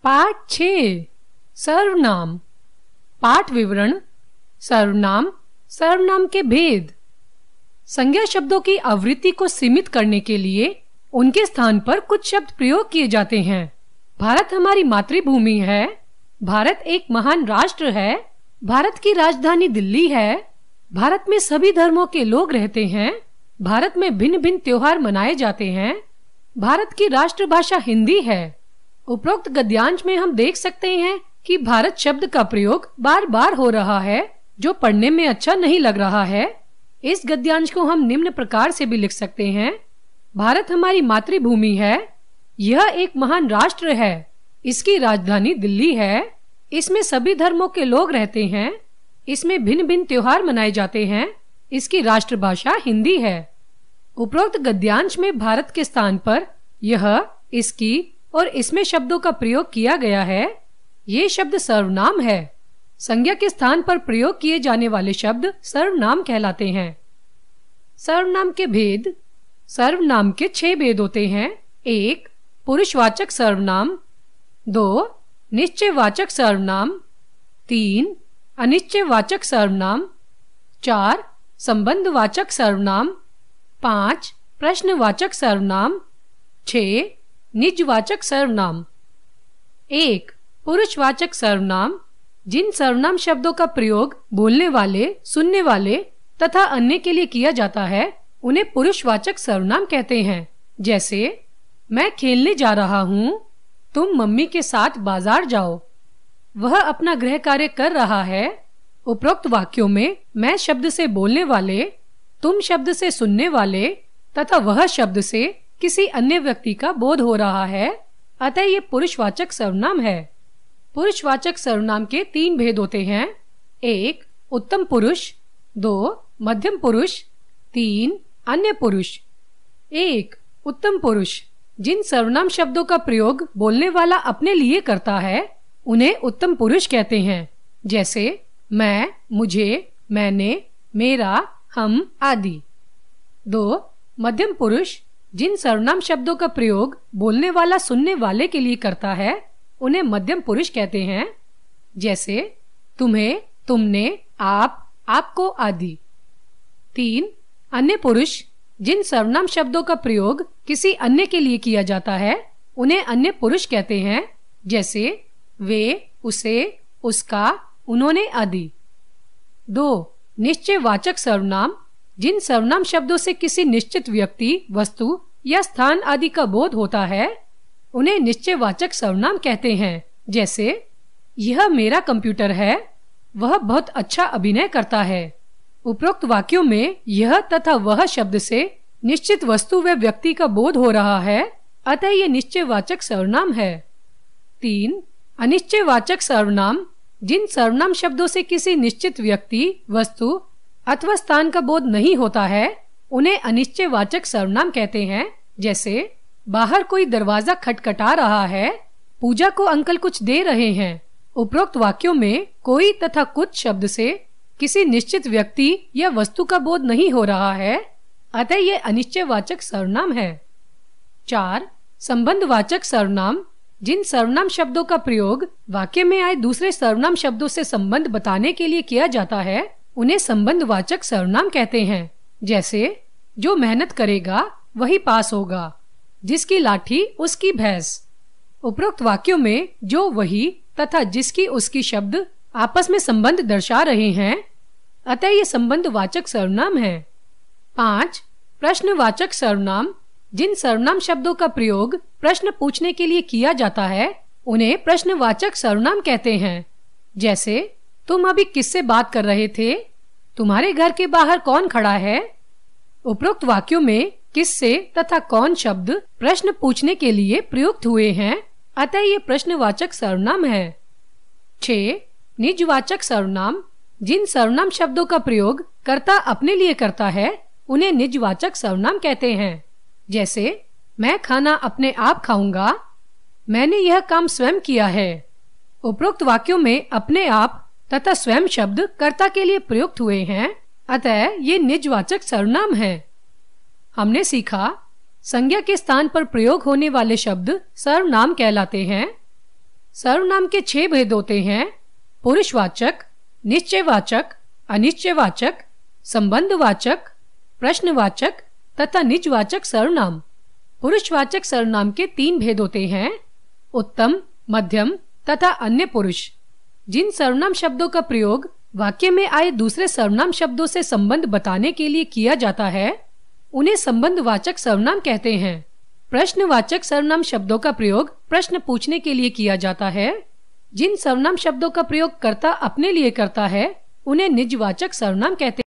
पाठ 6 सर्वनाम। पाठ विवरण। सर्वनाम, सर्वनाम के भेद। संज्ञा शब्दों की आवृत्ति को सीमित करने के लिए उनके स्थान पर कुछ शब्द प्रयोग किए जाते हैं। भारत हमारी मातृभूमि है। भारत एक महान राष्ट्र है। भारत की राजधानी दिल्ली है। भारत में सभी धर्मों के लोग रहते हैं। भारत में भिन्न भिन्न त्योहार मनाए जाते हैं। भारत की राष्ट्रभाषा हिंदी है। उपरोक्त गद्यांश में हम देख सकते हैं कि भारत शब्द का प्रयोग बार बार हो रहा है, जो पढ़ने में अच्छा नहीं लग रहा है। इस गद्यांश को हम निम्न प्रकार से भी लिख सकते हैं। भारत हमारी मातृभूमि है। यह एक महान राष्ट्र है। इसकी राजधानी दिल्ली है। इसमें सभी धर्मों के लोग रहते हैं। इसमें भिन्न भिन्न त्योहार मनाए जाते हैं। इसकी राष्ट्रभाषा हिंदी है। उपरोक्त गद्यांश में भारत के स्थान पर यह, इसकी और इसमें शब्दों का प्रयोग किया गया है। ये शब्द सर्वनाम है। संज्ञा के स्थान पर प्रयोग किए जाने वाले शब्द सर्वनाम कहलाते हैं। सर्वनाम के भेद। सर्वनाम के 6 भेद होते हैं। 1. पुरुषवाचक सर्वनाम। 2. निश्चयवाचक सर्वनाम। 3. अनिश्चयवाचक सर्वनाम। 4. संबंधवाचक सर्वनाम। 5. प्रश्नवाचक सर्वनाम। 6. निजवाचक सर्वनाम। 1. पुरुषवाचक सर्वनाम। जिन सर्वनाम शब्दों का प्रयोग बोलने वाले, सुनने वाले तथा अन्य के लिए किया जाता है, उन्हें पुरुषवाचक सर्वनाम कहते हैं। जैसे मैं खेलने जा रहा हूँ, तुम मम्मी के साथ बाजार जाओ, वह अपना गृह कार्य कर रहा है। उपरोक्त वाक्यों में मैं शब्द से बोलने वाले, तुम शब्द से सुनने वाले तथा वह शब्द से किसी अन्य व्यक्ति का बोध हो रहा है, अतः ये पुरुषवाचक सर्वनाम है। पुरुषवाचक सर्वनाम के 3 भेद होते हैं। 1. उत्तम पुरुष। 2. मध्यम पुरुष। 3. अन्य पुरुष। 1. उत्तम पुरुष। जिन सर्वनाम शब्दों का प्रयोग बोलने वाला अपने लिए करता है, उन्हें उत्तम पुरुष कहते हैं। जैसे मैं, मुझे, मैंने, मेरा, हम आदि। 2. मध्यम पुरुष। जिन सर्वनाम शब्दों का प्रयोग बोलने वाला सुनने वाले के लिए करता है, उन्हें मध्यम पुरुष कहते हैं। जैसे तुम्हें, तुमने, आप, आपको आदि। 3. अन्य पुरुष। जिन सर्वनाम शब्दों का प्रयोग किसी अन्य के लिए किया जाता है, उन्हें अन्य पुरुष कहते हैं। जैसे वे, उसे, उसका, उन्होंने आदि। 2. निश्चयवाचक सर्वनाम। जिन सर्वनाम शब्दों से किसी निश्चित व्यक्ति, वस्तु या स्थान आदि का बोध होता है, उन्हें निश्चयवाचक सर्वनाम कहते हैं। जैसे यह मेरा कंप्यूटर है, वह बहुत अच्छा अभिनय करता है। उपरोक्त वाक्यों में यह तथा वह शब्द से निश्चित वस्तु व व्यक्ति का बोध हो रहा है, अतः ये निश्चयवाचक सर्वनाम है। 3. अनिश्चयवाचक सर्वनाम। जिन सर्वनाम शब्दों से किसी निश्चित व्यक्ति, वस्तु अथवा स्थान का बोध नहीं होता है, उन्हें अनिश्चयवाचक सर्वनाम कहते हैं। जैसे बाहर कोई दरवाजा खटखटा रहा है, पूजा को अंकल कुछ दे रहे हैं। उपरोक्त वाक्यों में कोई तथा कुछ शब्द से किसी निश्चित व्यक्ति या वस्तु का बोध नहीं हो रहा है, अतः ये अनिश्चयवाचक सर्वनाम है। 4. संबंधवाचक सर्वनाम। जिन सर्वनाम शब्दों का प्रयोग वाक्य में आए दूसरे सर्वनाम शब्दों से संबंध बताने के लिए किया जाता है, उन्हें संबंधवाचक सर्वनाम कहते हैं। जैसे जो मेहनत करेगा वही पास होगा, जिसकी लाठी उसकी भैंस। उपरोक्त वाक्यों में जो, वही तथा जिसकी, उसकी शब्द आपस में संबंध दर्शा रहे हैं, अतः ये संबंधवाचक सर्वनाम है। 5. प्रश्नवाचक सर्वनाम। जिन सर्वनाम शब्दों का प्रयोग प्रश्न पूछने के लिए किया जाता है, उन्हें प्रश्नवाचक सर्वनाम कहते हैं। जैसे तुम अभी किससे बात कर रहे थे? तुम्हारे घर के बाहर कौन खड़ा है? उपरोक्त वाक्यों में किससे तथा कौन शब्द प्रश्न पूछने के लिए प्रयुक्त हुए हैं, अतः ये प्रश्नवाचक सर्वनाम है। 6. निजवाचक सर्वनाम। जिन सर्वनाम शब्दों का प्रयोग कर्ता अपने लिए करता है, उन्हें निजवाचक सर्वनाम कहते हैं। जैसे मैं खाना अपने आप खाऊंगा, मैंने यह काम स्वयं किया है। उपरोक्त वाक्यों में अपने आप तथा स्वयं शब्द कर्ता के लिए प्रयुक्त हुए हैं, अतः ये निजवाचक सर्वनाम है। हमने सीखा संज्ञा के स्थान पर प्रयोग होने वाले शब्द सर्वनाम कहलाते हैं। सर्वनाम के 6 भेद होते हैं: पुरुषवाचक, निश्चयवाचक, अनिश्चयवाचक, संबंधवाचक, प्रश्नवाचक तथा निजवाचक सर्वनाम। पुरुषवाचक सर्वनाम के 3 भेद होते हैं: उत्तम, मध्यम तथा अन्य पुरुष। जिन सर्वनाम शब्दों का प्रयोग वाक्य में आए दूसरे सर्वनाम शब्दों से संबंध बताने के लिए किया जाता है, उन्हें संबंधवाचक सर्वनाम कहते हैं। प्रश्नवाचक सर्वनाम शब्दों का प्रयोग प्रश्न पूछने के लिए किया जाता है। जिन सर्वनाम शब्दों का प्रयोग कर्ता अपने लिए करता है, उन्हें निजवाचक सर्वनाम कहते हैं।